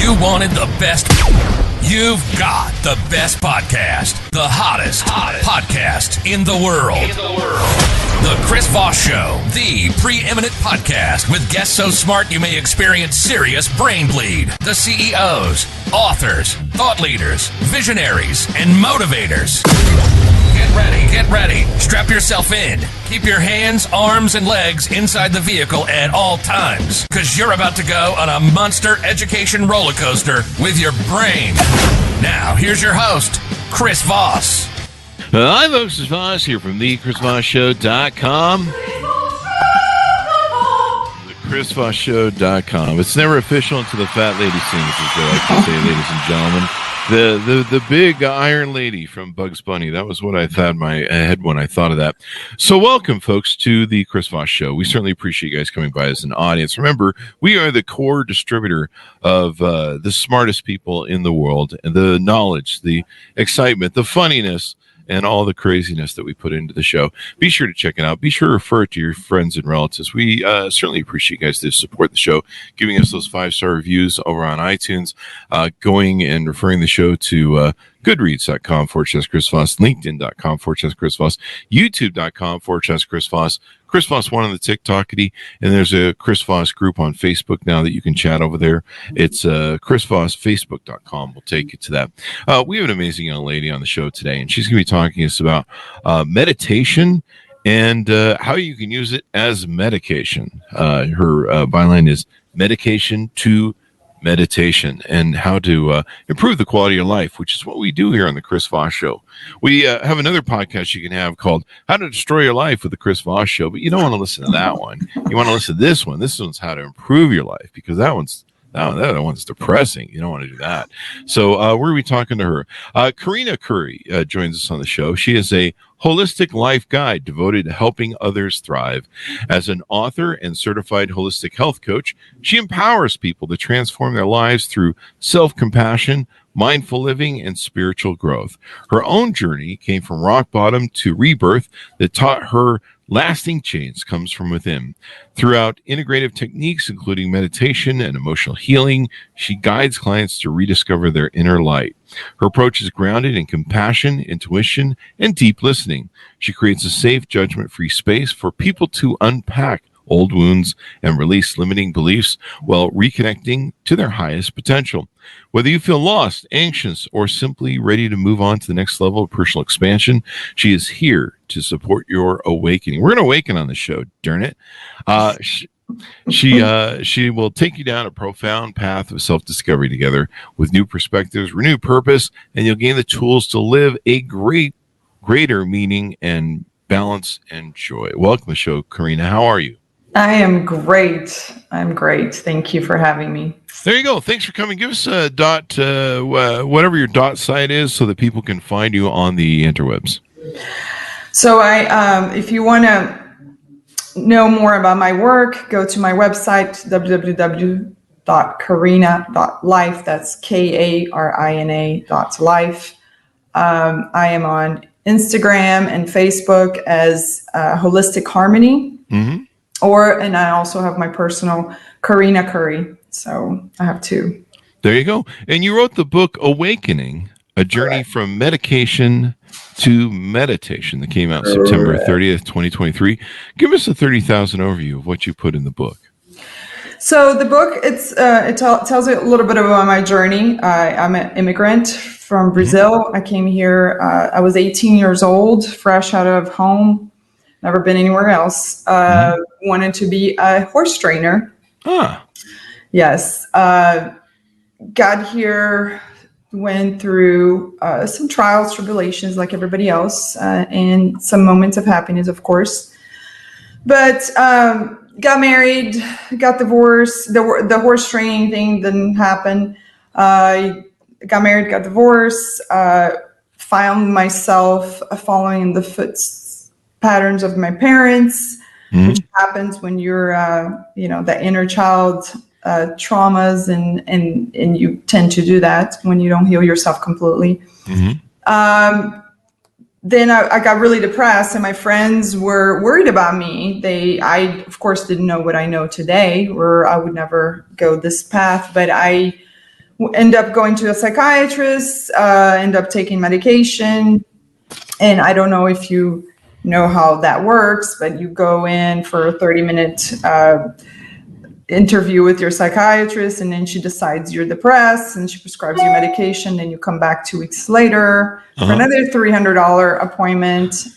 You wanted the best. You've got the best podcast. The hottest podcast in the world. The Chris Voss Show, the preeminent podcast with guests so smart you may experience serious brain bleed. The CEOs, authors, thought leaders, visionaries, and motivators. Get ready. Strap yourself in. Keep your hands, arms, and legs inside the vehicle at all times, because you're about to go on a monster education roller coaster with your brain. Now, here's your host, Chris Voss. Hi, folks. This is Voss here from thechrisvossshow.com. thechrisvossshow.com. It's never official until the fat lady sings, as they like to say, ladies and gentlemen. The big Iron Lady from Bugs Bunny. That was what I thought in my head when I thought of that. So welcome, folks, to the Chris Voss Show. We certainly appreciate you guys coming by as an audience. Remember, we are the core distributor of the smartest people in the world, and the knowledge, the excitement, the funniness, and all the craziness that we put into the show. Be sure to check it out. Be sure to refer it to your friends and relatives. We certainly appreciate you guys to support the show, giving us those 5-star reviews over on iTunes, going and referring the show to goodreads.com/Chris Voss, linkedin.com/Chris Voss, youtube.com/Chris Voss, Chris Voss one on the TikTokity, and there's a Chris Voss group on Facebook now that you can chat over there. It's chrisvossfacebook.com. We'll take you to that. We have an amazing young lady on the show today, and she's going to be talking to us about meditation and how you can use it as medication. Her byline is medication to meditation, and how to improve the quality of your life, which is what we do here on the Chris Voss Show. We have another podcast you can have called How to Destroy Your Life with the Chris Voss Show, but you don't want to listen to that one. You want to listen to this one. This one's How to Improve Your Life, because that one's depressing. You don't want to do that. So we're going to be talking to her. Karina Curry joins us on the show. She is a holistic life guide devoted to helping others thrive. As an author and certified holistic health coach, she empowers people to transform their lives through self-compassion, mindful living, and spiritual growth. Her own journey came from rock bottom to rebirth that taught her lasting change comes from within. Throughout integrative techniques, including meditation and emotional healing, she guides clients to rediscover their inner light. Her approach is grounded in compassion, intuition, and deep listening. She creates a safe, judgment-free space for people to unpack old wounds and release limiting beliefs while reconnecting to their highest potential. Whether you feel lost, anxious, or simply ready to move on to the next level of personal expansion, she is here to support your awakening. We're going to awaken on the show, darn it. She will take you down a profound path of self-discovery together with new perspectives, renewed purpose, and you'll gain the tools to live a greater meaning and balance and joy. Welcome to the show, Karina. How are you? I am great. I'm great. Thank you for having me. There you go. Thanks for coming. Give us a dot, whatever your dot site is, so that people can find you on the interwebs. So if you want to know more about my work, go to my website, www.Karina.life. That's Karina.life. I am on Instagram and Facebook as Holistic Harmony. Mm-hmm. And I also have my personal Karina Curry. So I have two. There you go. And you wrote the book Awakening, A Journey from Medication to Meditation, that came out September 30th, 2023. Give us a 30,000 overview of what you put in the book. So the book, it tells a little bit about my journey. I'm an immigrant from Brazil. I came here, I was 18 years old, fresh out of home. Never been anywhere else. Wanted to be a horse trainer. Yes. Got here, went through some trials, tribulations like everybody else, and some moments of happiness, of course. But got married, got divorced. The horse training thing didn't happen. Got married, got divorced, found myself following in the patterns of my parents, which happens when you're, the inner child traumas, and you tend to do that when you don't heal yourself completely. Then I got really depressed, and my friends were worried about me. I of course didn't know what I know today, or I would never go this path, but I end up going to a psychiatrist, end up taking medication. And I don't know if you know how that works, but you go in for a 30-minute interview with your psychiatrist, and then she decides you're depressed and she prescribes you medication. Then you come back 2 weeks later for another $300 appointment.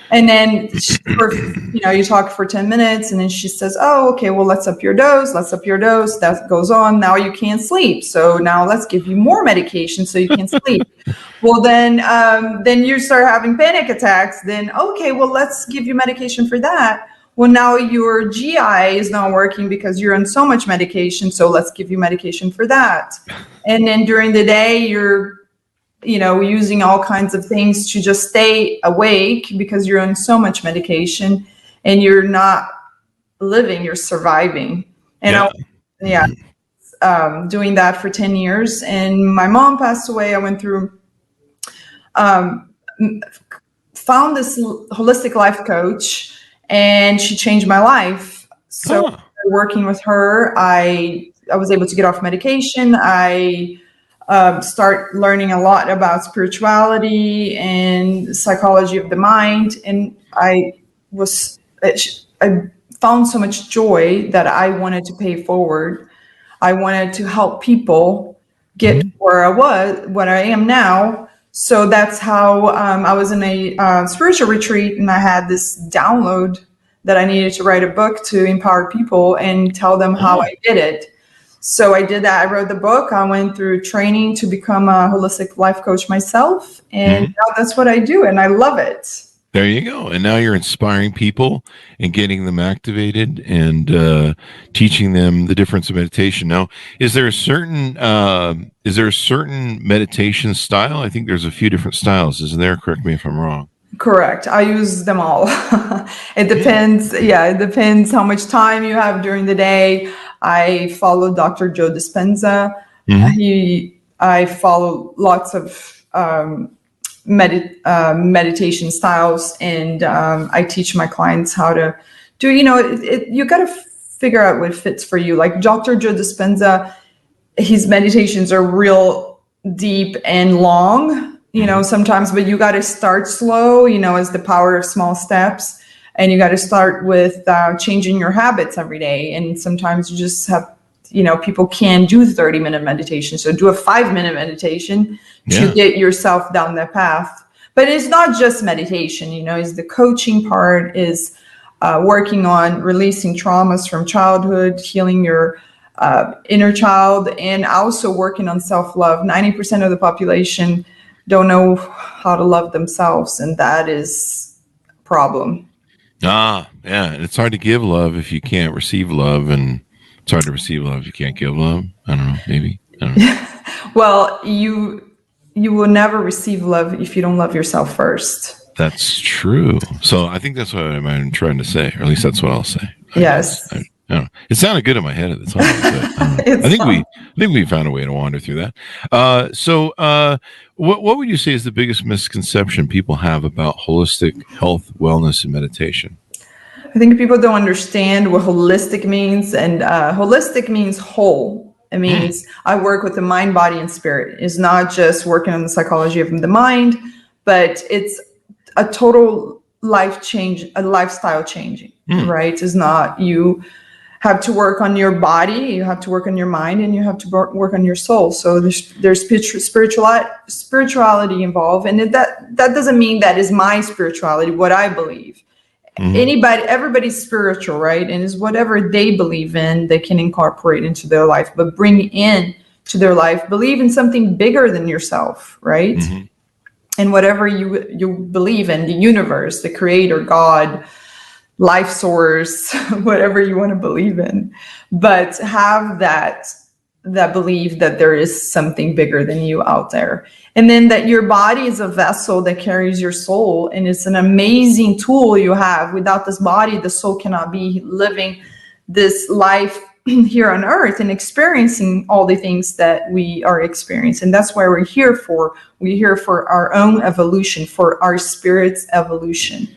And then you talk for 10 minutes, and then she says, oh, okay, well, let's up your dose. That goes on. Now you can't sleep. So now let's give you more medication so you can sleep. Well, then you start having panic attacks. Then, okay, well, let's give you medication for that. Well, now your GI is not working because you're on so much medication. So let's give you medication for that. And then during the day, you're using all kinds of things to just stay awake because you're on so much medication, and you're not living, you're surviving. And doing that for 10 years. And my mom passed away. I went through, found this holistic life coach, and she changed my life. So working with her, I was able to get off medication. I start learning a lot about spirituality and psychology of the mind. And I found so much joy that I wanted to pay forward. I wanted to help people get where I was, what I am now. So that's how I was in a spiritual retreat, and I had this download that I needed to write a book to empower people and tell them how I did it. So I did that. I wrote the book. I went through training to become a holistic life coach myself. And now that's what I do. And I love it. There you go. And now you're inspiring people and getting them activated and teaching them the difference of meditation. Now, is there a certain meditation style? I think there's a few different styles, isn't there? Correct me if I'm wrong. Correct. I use them all. It depends. Yeah, it depends how much time you have during the day. I follow Dr. Joe Dispenza. I follow lots of meditation styles, and I teach my clients how to do. You got to figure out what fits for you. Like Dr. Joe Dispenza, his meditations are real deep and long. Sometimes, but you got to start slow. It's the power of small steps. And you got to start with changing your habits every day. And sometimes you just have, people can do 30-minute meditation. So do a 5-minute meditation to get yourself down that path. But it's not just meditation, it's the coaching part, is working on releasing traumas from childhood, healing your inner child, and also working on self-love. 90% of the population don't know how to love themselves. And that is a problem. Yeah. And it's hard to give love if you can't receive love, and it's hard to receive love if you can't give love. I don't know, maybe. I don't know. Well, you will never receive love if you don't love yourself first. That's true. So I think that's what I'm trying to say, or at least that's what I'll say. Yes. I don't know. It sounded good in my head at the time. But I think we found a way to wander through that. So what would you say is the biggest misconception people have about holistic health, wellness, and meditation? I think people don't understand what holistic means, and holistic means whole. It means I work with the mind, body, and spirit. It's not just working on the psychology of the mind, but it's a total life change, a lifestyle changing, right? It's not, you have to work on your body, you have to work on your mind, and you have to work on your soul. So there's spirituality involved. And that doesn't mean that is my spirituality, what I believe. Everybody's spiritual, right? And it's whatever they believe in, they can incorporate into their life, but bring in to their life, believe in something bigger than yourself, right? And whatever you believe in, the universe, the creator, God, life source, whatever you want to believe in, but have that belief that there is something bigger than you out there. And then that your body is a vessel that carries your soul, and it's an amazing tool you have. Without this body, the soul cannot be living this life here on earth and experiencing all the things that we are experiencing. That's why we're here for. We're here for our own evolution, for our spirit's evolution.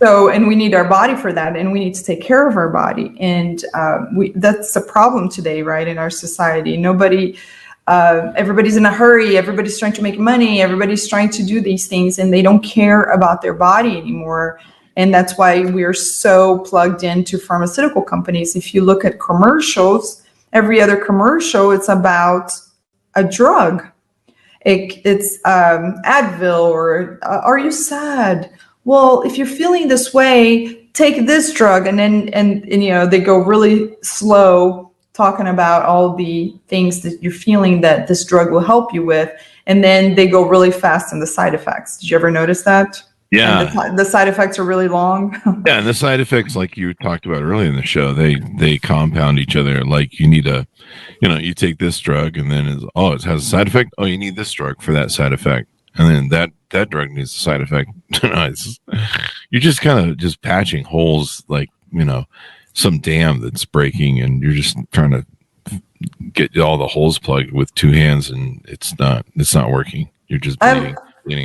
So, and we need our body for that, and we need to take care of our body. And that's a problem today, right, in our society. Everybody's in a hurry. Everybody's trying to make money. Everybody's trying to do these things, and they don't care about their body anymore. And that's why we're so plugged into pharmaceutical companies. If you look at commercials, every other commercial, it's about a drug. It's Advil, or are you sad? Well, if you're feeling this way, take this drug. And they go really slow talking about all the things that you're feeling that this drug will help you with. And then they go really fast in the side effects. Did you ever notice that? Yeah. And the side effects are really long. Yeah, and the side effects, like you talked about earlier in the show, they compound each other. Like you need you take this drug, and then it has a side effect. Oh, you need this drug for that side effect, and then that drug needs a side effect. You're just kind of just patching holes, like some dam that's breaking, and you're just trying to get all the holes plugged with two hands, and it's not working. You're just bleeding.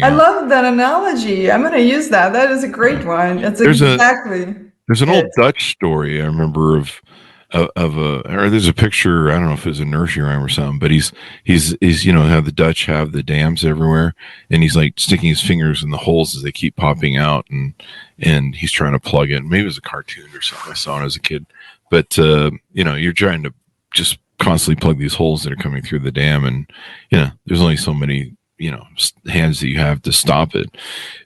I love that analogy. I'm going to use that. That is a great one. There's an old Dutch story I remember or there's a picture. I don't know if it's a nursery rhyme or something, but he's how the Dutch have the dams everywhere, and he's like sticking his fingers in the holes as they keep popping out, and he's trying to plug it. Maybe it was a cartoon or something I saw when I was a kid, but you're trying to just constantly plug these holes that are coming through the dam, and there's only so many hands that you have to stop it,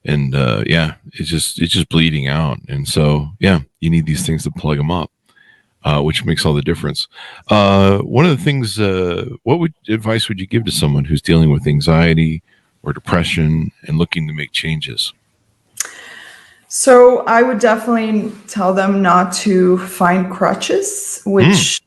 and it's just bleeding out, and so you need these things to plug them up, which makes all the difference. One of the things, what advice would you give to someone who's dealing with anxiety or depression and looking to make changes? So I would definitely tell them not to find crutches, which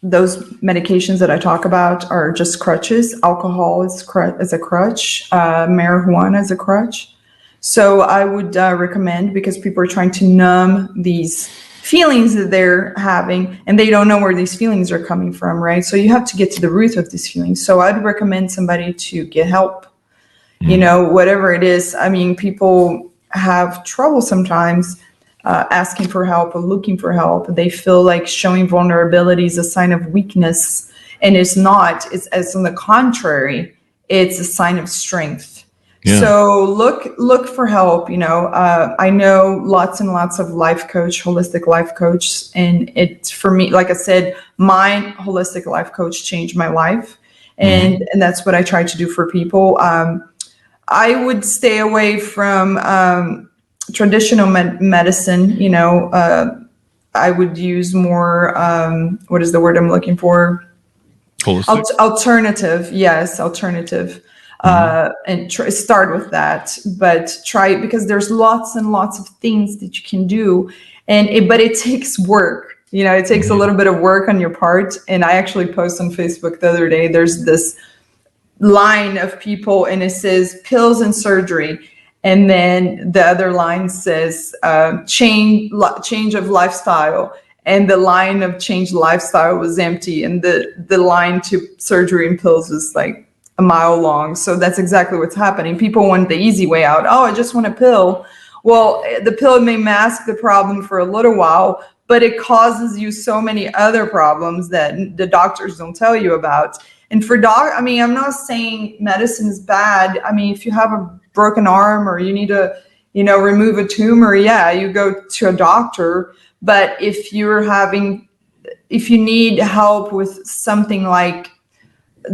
those medications that I talk about are just crutches. Alcohol is a crutch, marijuana is a crutch. So I would recommend, because people are trying to numb these feelings that they're having, and they don't know where these feelings are coming from, right? So you have to get to the root of these feelings. So I'd recommend somebody to get help, whatever it is. I mean, people have trouble sometimes asking for help or looking for help. They feel like showing vulnerability is a sign of weakness, and it's not. It's on the contrary, it's a sign of strength. Yeah. So look for help. I know lots and lots of holistic life coach, and it's, for me, like I said, my holistic life coach changed my life, and that's what I try to do for people. I would stay away from traditional medicine. I would use more, what is the word I'm looking for? Alternative. Yes, alternative. And start with that, but try it, because there's lots and lots of things that you can do, but it takes work. It takes a little bit of work on your part. And I actually posted on Facebook the other day, there's this line of people, and it says pills and surgery. And then the other line says change of lifestyle. And the line of change lifestyle was empty. And the line to surgery and pills was like a mile long. So that's exactly what's happening. People want the easy way out. Oh, I just want a pill. Well, the pill may mask the problem for a little while, but it causes you so many other problems that the doctors don't tell you about. And I'm not saying medicine is bad. I mean, if you have a broken arm, or you need to, remove a tumor, you go to a doctor. But if you need help with something like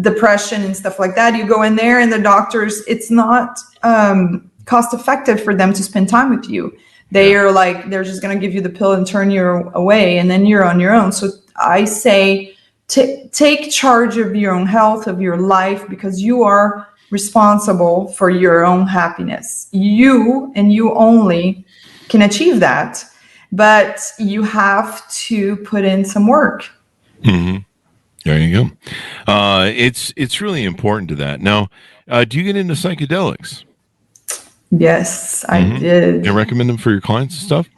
depression and stuff like that, you go in there, and the doctors, it's not cost effective for them to spend time with you. They're just going to give you the pill and turn you away, and then you're on your own. So I say, take charge of your own health, of your life, because you are responsible for your own happiness. You and you only can achieve that, but you have to put in some work. Mm-hmm. There you go. It's really important to that. Now, do you get into psychedelics? Yes, I did. You recommend them for your clients and stuff?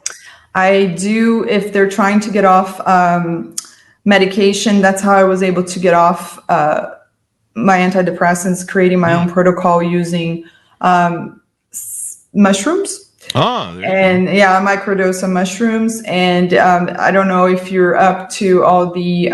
I do, if they're trying to get off medication. That's how I was able to get off my antidepressants, creating my own protocol using mushrooms. Ah, there you And yeah, a microdose of mushrooms. And I don't know if you're up to all the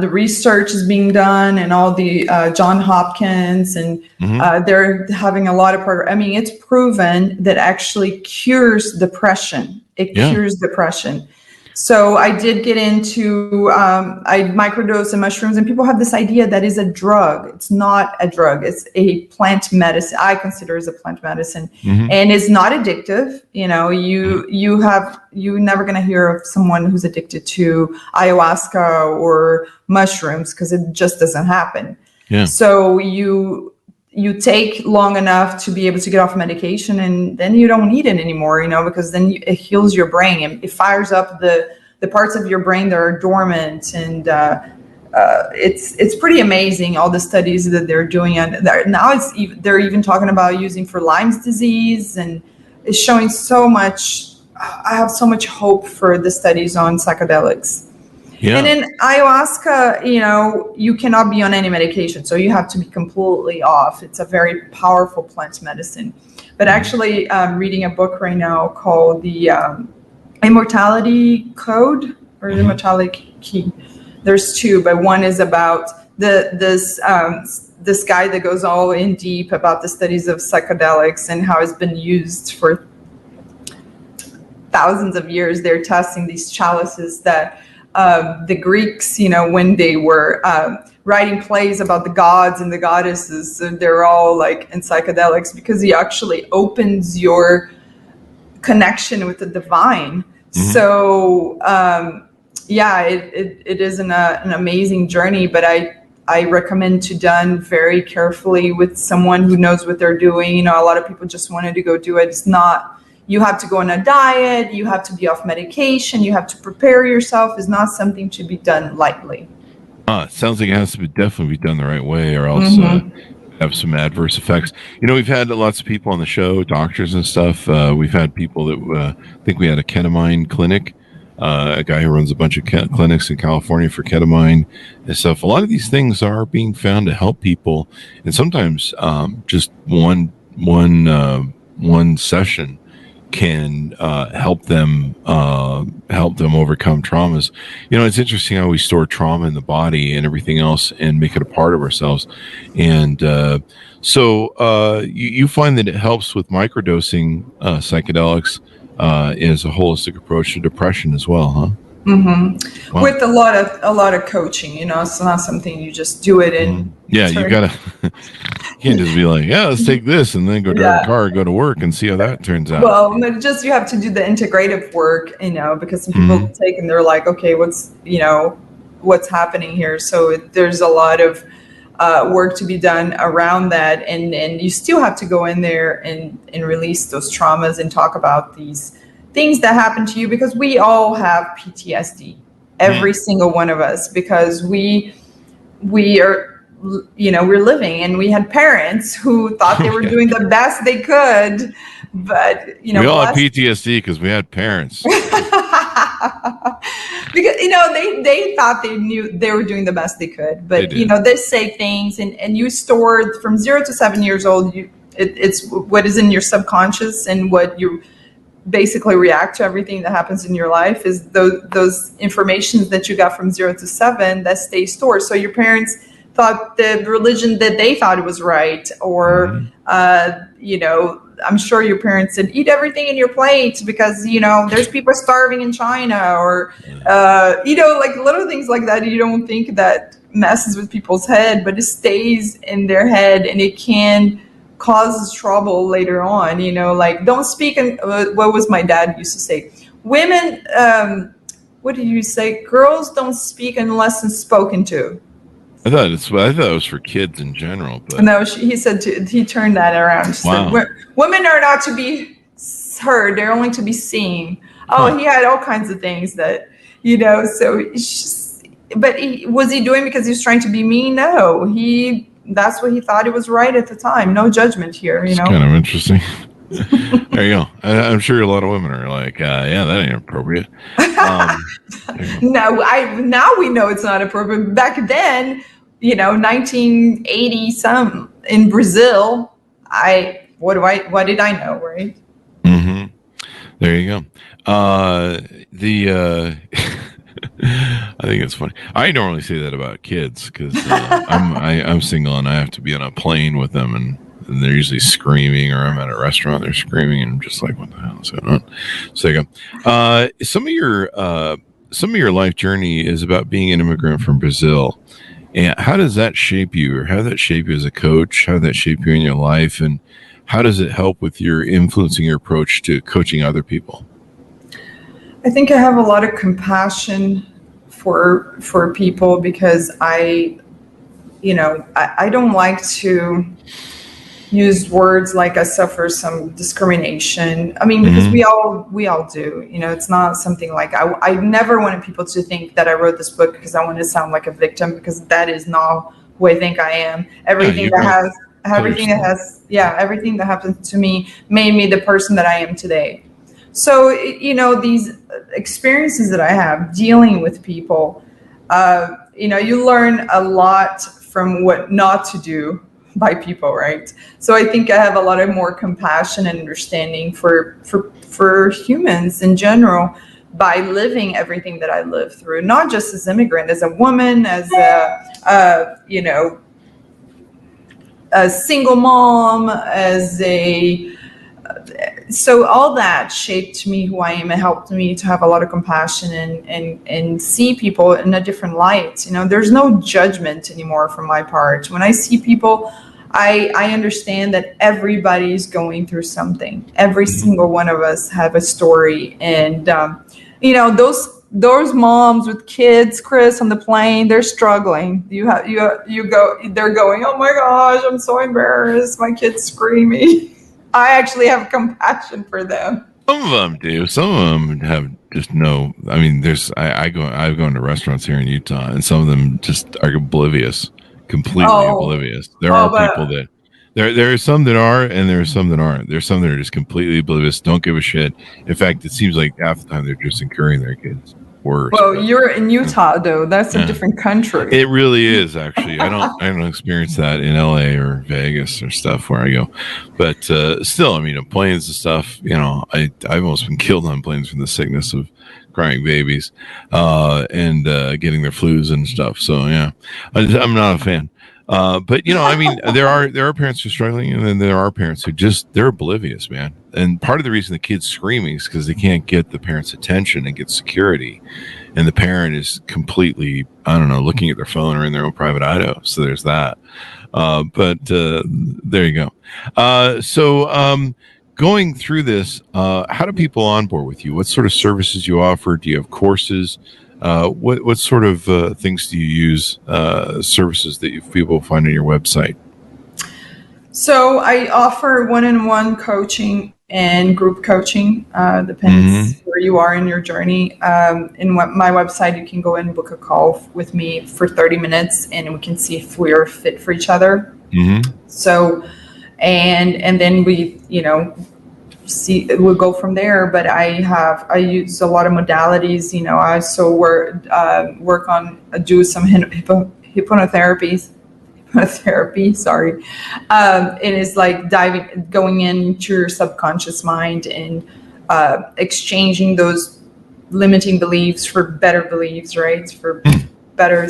research is being done, and all the John Hopkins, and go. Mm-hmm. they're having a lot of I mean, it's proven that actually cures depression. It Yeah. cures depression. So I did get into, I microdose of mushrooms, and people have this idea that is a drug. It's not a drug. It's a plant medicine. I consider it as a plant medicine, Mm-hmm. and it's not addictive. You know, you're never going to hear of someone who's addicted to ayahuasca or mushrooms, because it just doesn't happen. Yeah. So you take long enough to be able to get off medication, and then you don't need it anymore, you know, because then it heals your brain, and it fires up the parts of your brain that are dormant. And it's pretty amazing, all the studies that they're doing. And now they're even talking about using for Lyme's disease, and it's showing so much. I have so much hope for the studies on psychedelics. Yeah. And in ayahuasca, you know, you cannot be on any medication, so you have to be completely off. It's a very powerful plant medicine. But actually, I'm reading a book right now called the Immortality Code, or the Immortality Key. There's two, but one is about this guy that goes all in deep about the studies of psychedelics and how it's been used for thousands of years. They're testing these chalices that the Greeks, you know, when they were writing plays about the gods and the goddesses, they're all like in psychedelics, because he actually opens your connection with the divine. Mm-hmm. So yeah, it is an amazing journey, but I recommend to done very carefully with someone who knows what they're doing. You know, a lot of people just wanted to go do it. It's not. You have to go on a diet, you have to be off medication, you have to prepare yourself. It's not something to be done lightly. It sounds like it has to definitely be done the right way, or else have some adverse effects. You know, we've had lots of people on the show, doctors and stuff. We've had people that I think we had a ketamine clinic, a guy who runs a bunch of clinics in California for ketamine and stuff. A lot of these things are being found to help people, and sometimes just one session can help them overcome traumas. You know, it's interesting how we store trauma in the body and everything else and make it a part of ourselves. And so you find that it helps with microdosing psychedelics as a holistic approach to depression as well, huh? Mm-hmm. Wow. With a lot of coaching, you know, it's not something you just do it in. Yeah, you gotta. You can't just be like, yeah, let's take this and then go drive a car, go to work, and see how that turns out. Well, you have to do the integrative work, you know, because some people take and they're like, okay, what's happening here? So there's a lot of work to be done around that, and you still have to go in there and release those traumas and talk about these things that happen to you, because we all have PTSD, every single one of us, because we are, you know, we're living, and we had parents who thought they were doing the best they could, but you know, we all have PTSD because we had parents. Because, you know, they thought they knew they were doing the best they could, but you know, they say things, and you stored from 0 to 7 years old. It's what is in your subconscious, and what you basically react to everything that happens in your life is those informations that you got from 0 to 7 that stay stored. So your parents thought the religion that they thought it was right, or you know, I'm sure your parents said, eat everything in your plate because, you know, there's people starving in China, or you know, like little things like that. You don't think that messes with people's head, but it stays in their head, and it can cause trouble later on. You know, like, don't speak. What was my dad used to say? Women, what did you say? Girls don't speak unless it's spoken to. I thought it was for kids in general, but no, he said he turned that around. Wow. Said, women are not to be heard; they're only to be seen. Oh, he had all kinds of things that, you know. So, but was he doing because he was trying to be mean? No, that's what he thought it was right at the time. No judgment here, you know. It's kind of interesting. There you go. I'm sure a lot of women are like, yeah, that ain't appropriate. No, now we know it's not appropriate. Back then, you know, 1980 some in Brazil, what did I know, right? Mm-hmm. There you go. I think it's funny. I normally say that about kids because I'm single and I have to be on a plane with them, and they're usually screaming, or I'm at a restaurant, they're screaming, and I'm just like, what the hell is going on? So you go. Some of your life journey is about being an immigrant from Brazil. And how does that shape you, or how does that shape you as a coach? How does that shape you in your life, and how does it help with your influencing your approach to coaching other people? I think I have a lot of compassion for people because I don't like to use words like I suffer some discrimination. I mean, because we all do. It's not something like I never wanted people to think that I wrote this book because I want to sound like a victim, because that is not who I think I am. Everything that happened to me made me the person that I am today. So, these experiences that I have dealing with people, you learn a lot from what not to do by people, right? So I think I have a lot of more compassion and understanding for humans in general by living everything that I lived through, not just as immigrant, as a woman, as a single mom, so all that shaped me who I am. It helped me to have a lot of compassion and see people in a different light. There's no judgment anymore from my part. When I see people, I understand that everybody's going through something. Every single one of us have a story. And, those moms with kids, Chris, on the plane, they're struggling. They're going, oh my gosh, I'm so embarrassed. My kid's screaming. I actually have compassion for them. Some of them do. Some of them have just no. I mean, I go into restaurants here in Utah, and some of them just are oblivious, completely oblivious. There are people that there are some that are, and there are some that aren't. There's some that are just completely oblivious, don't give a shit. In fact, it seems like half the time they're just encouraging their kids. Worse. Well, you're in Utah, though. That's a different country. It really is, actually. I don't experience that in LA or Vegas or stuff where I go, but still, I mean, planes and stuff. I've almost been killed on planes from the sickness of crying babies and getting their flus and stuff. So yeah, I'm not a fan. But I mean, there are parents who are struggling, and then there are parents who they're oblivious, man. And part of the reason the kid's screaming is because they can't get the parent's attention and get security, and the parent is completely, I don't know, looking at their phone or in their own private ido. So there's that. But there you go. So going through this, how do people onboard with you? What sort of services you offer? Do you have courses? What sort of things do you use, services that people find on your website? So I offer one-on-one coaching and group coaching. Depends where you are in your journey. In my website, you can go and book a call with me for 30 minutes, and we can see if we are fit for each other. So, and then we, we'll go from there. But I use a lot of modalities. I also do some hypnotherapy, sorry. It is like going into your subconscious mind and exchanging those limiting beliefs for better beliefs, right? For better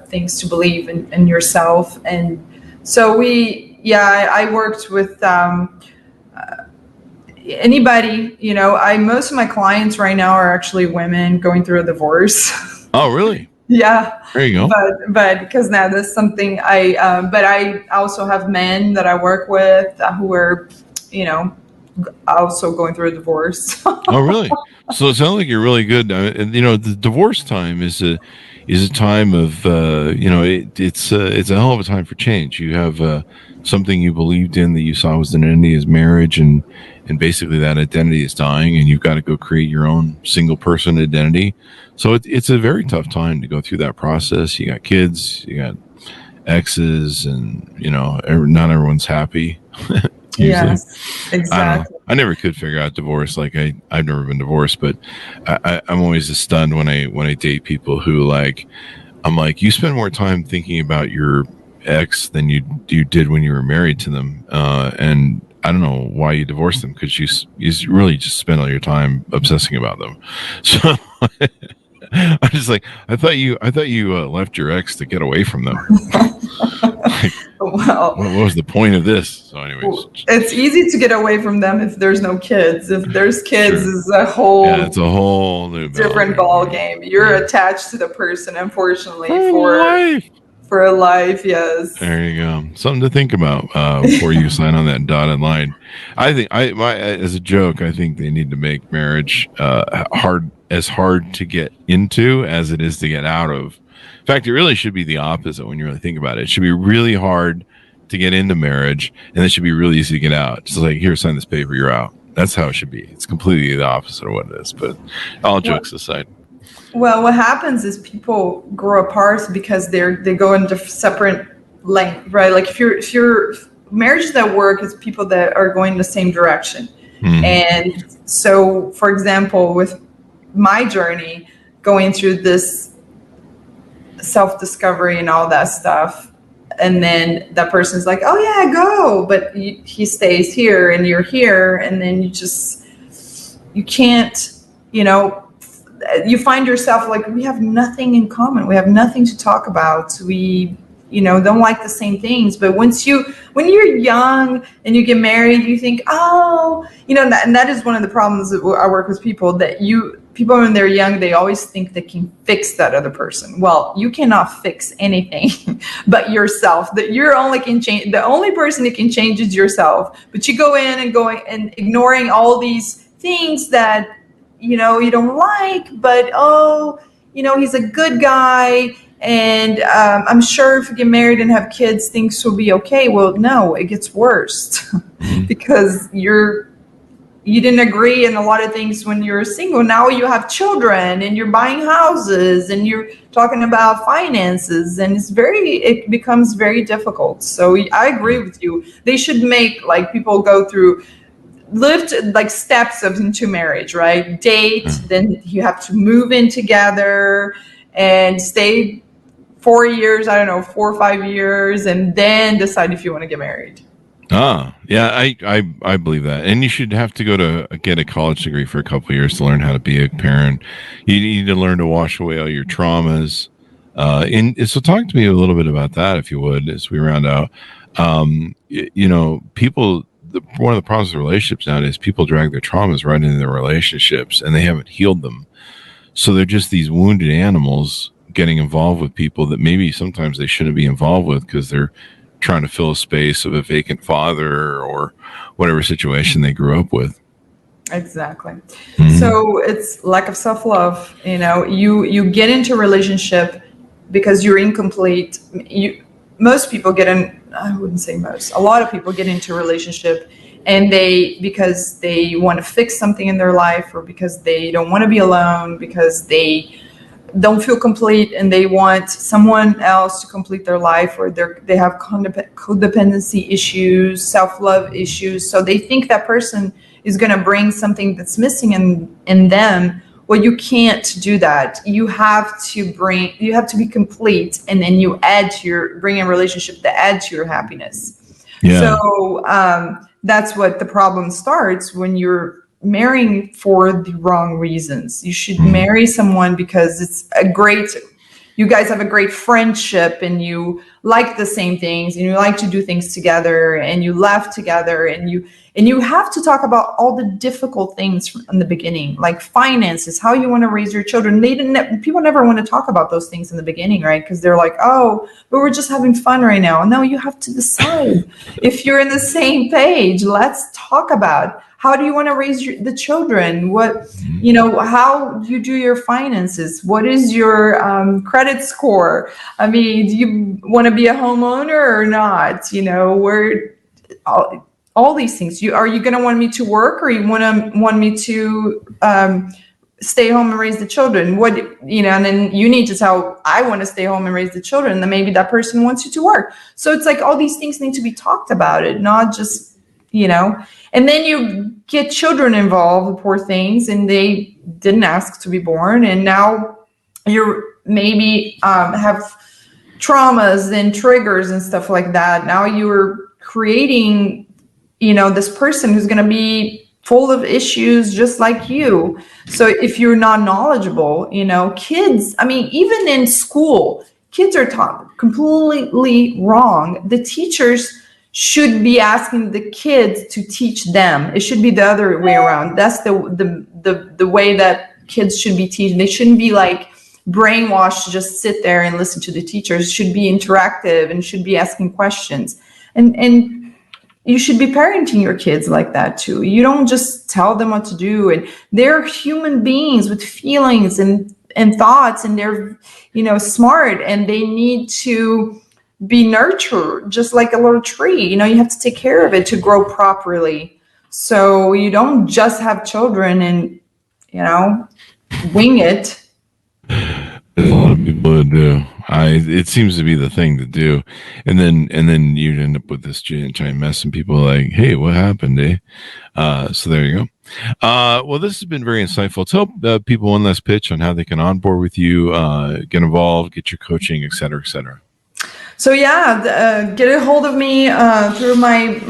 things to believe in yourself. And so I worked with anybody, most of my clients right now are actually women going through a divorce. Oh, really? Yeah. There you go. But because now that's something but I also have men that I work with who are, also going through a divorce. Oh, really? So it sounds like you're really good. And the divorce time is a time of, it's a hell of a time for change. You have something you believed in that you saw was an identity as marriage, and basically that identity is dying, and you've got to go create your own single person identity. So it's a very tough time to go through that process. You got kids, you got exes, and not everyone's happy. Yes, exactly. I never could figure out divorce. Like I've never been divorced, but I'm always stunned when I date people who I'm like, you spend more time thinking about your ex than you did when you were married to them. And I don't know why you divorced them, because you really just spend all your time obsessing about them. So I'm just like, I thought you left your ex to get away from them. Like, Well, what was the point of this? So, anyways, it's easy to get away from them if there's no kids. If there's kids, true. is a whole It's a whole new different ball game. You're attached to the person, unfortunately, for a life. Yes. There you go. Something to think about before you sign on that dotted line. I think as a joke, I think they need to make marriage hard to get into as it is to get out of. In fact, it really should be the opposite when you really think about it. It should be really hard to get into marriage, and it should be really easy to get out. It's like, here, sign this paper, you're out. That's how it should be. It's completely the opposite of what it is. But all jokes aside. Well, what happens is people grow apart because they go into separate length, right? Like if you're marriages that work is people that are going the same direction. Mm-hmm. And so, for example, with my journey going through this self-discovery and all that stuff, and then that person's like, oh yeah, go, but he stays here and you're here, and then you can't, you find yourself like, we have nothing in common. We have nothing to talk about. We, don't like the same things. But when you're young and you get married, you think, and that is one of the problems that I work with people, that people when they're young, they always think they can fix that other person. Well, you cannot fix anything but yourself. That you're only can change. The only person that can change is yourself. But you go in and ignoring all these things that, you don't like, but, he's a good guy. And I'm sure if you get married and have kids, things will be okay. Well, no, it gets worse because you didn't agree in a lot of things when you were single. Now you have children and you're buying houses and you're talking about finances, and it becomes very difficult. So I agree with you. They should make like people go through like steps into marriage, right? Date, then you have to move in together and stay 4 years, 4 or 5 years, and then decide if you want to get married. Yeah, I believe that. And you should have to get a college degree for a couple of years to learn how to be a parent. You need to learn to wash away all your traumas. So talk to me a little bit about that, if you would, as we round out. People, one of the problems with relationships nowadays, people drag their traumas right into their relationships and they haven't healed them. So they're just these wounded animals getting involved with people that maybe sometimes they shouldn't be involved with because they're trying to fill a space of a vacant father or whatever situation they grew up with. Exactly. Mm-hmm. So it's lack of self-love. You get into a relationship because you're incomplete. Most people get in, I wouldn't say most, a lot of people get into a relationship and because they want to fix something in their life, or because they don't want to be alone, because they don't feel complete and they want someone else to complete their life, or they have codependency issues, self-love issues. So they think that person is going to bring something that's missing in them. Well, you can't do that. You have to be complete, and then you bring a relationship that adds to your happiness. Yeah. So that's what the problem starts when you're marrying for the wrong reasons. You should marry someone because you guys have a great friendship and you like the same things and you like to do things together and you laugh together, and you have to talk about all the difficult things from the beginning, like finances, how you want to raise your children. People never want to talk about those things in the beginning, right? Because they're like, oh, but we're just having fun right now. No, you have to decide if you're in the same page. Let's talk about how do you want to raise the children? How you do your finances? What is your credit score? I mean, do you want to be a homeowner or not? All these things. Are you going to want me to work, or you want me to stay home and raise the children? And then you need to tell, I want to stay home and raise the children. And then maybe that person wants you to work. So it's like all these things need to be talked about, not just, and then you get children involved, the poor things, and they didn't ask to be born. And now you're maybe have traumas and triggers and stuff like that. Now you're creating this person who's going to be full of issues just like you. So if you're not knowledgeable, kids, even in school, kids are taught completely wrong. The teachers should be asking the kids to teach them. It should be the other way around. That's the way that kids should be teaching. They shouldn't be like brainwashed to just sit there and listen to the teachers. It should be interactive and should be asking questions. And you should be parenting your kids like that too. You don't just tell them what to do. And they're human beings with feelings and thoughts, and they're, smart, and they need to be nurtured just like a little tree. You have to take care of it to grow properly. So you don't just have children and, wing it. A lot of people do. It seems to be the thing to do, and then you end up with this giant mess, and people are like, "Hey, what happened, eh?" So there you go. Well, this has been very insightful. Tell people one last pitch on how they can onboard with you, get involved, get your coaching, et cetera, et cetera. So get a hold of me through my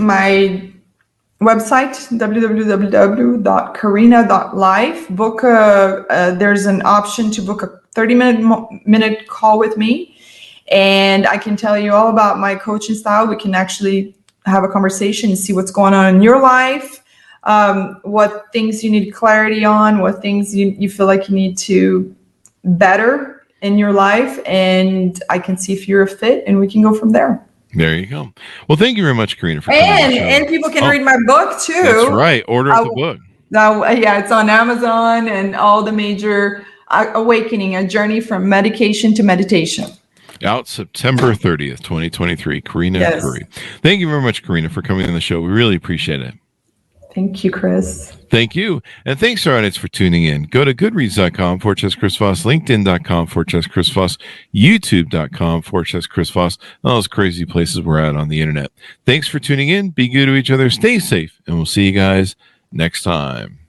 website, www.Karina.life. There's an option to book a 30-minute call with me, and I can tell you all about my coaching style. We can actually have a conversation and see what's going on in your life, what things you need clarity on, what things you feel like you need to better in your life, and I can see if you're a fit, and we can go from there. There you go. Well, thank you very much, Karina, for coming on the show. And people can read my book too. That's right. Order the book. Now, it's on Amazon and all the major Awakening, a journey from medication to meditation. Out September 30th, 2023. Karina Curry. Thank you very much, Karina, for coming on the show. We really appreciate it. Thank you, Chris. Thank you. And thanks to our audience for tuning in. Go to goodreads.com/Chris Voss, LinkedIn.com/Chris Voss, YouTube.com/Chris Voss, all those crazy places we're at on the internet. Thanks for tuning in. Be good to each other. Stay safe. And we'll see you guys next time.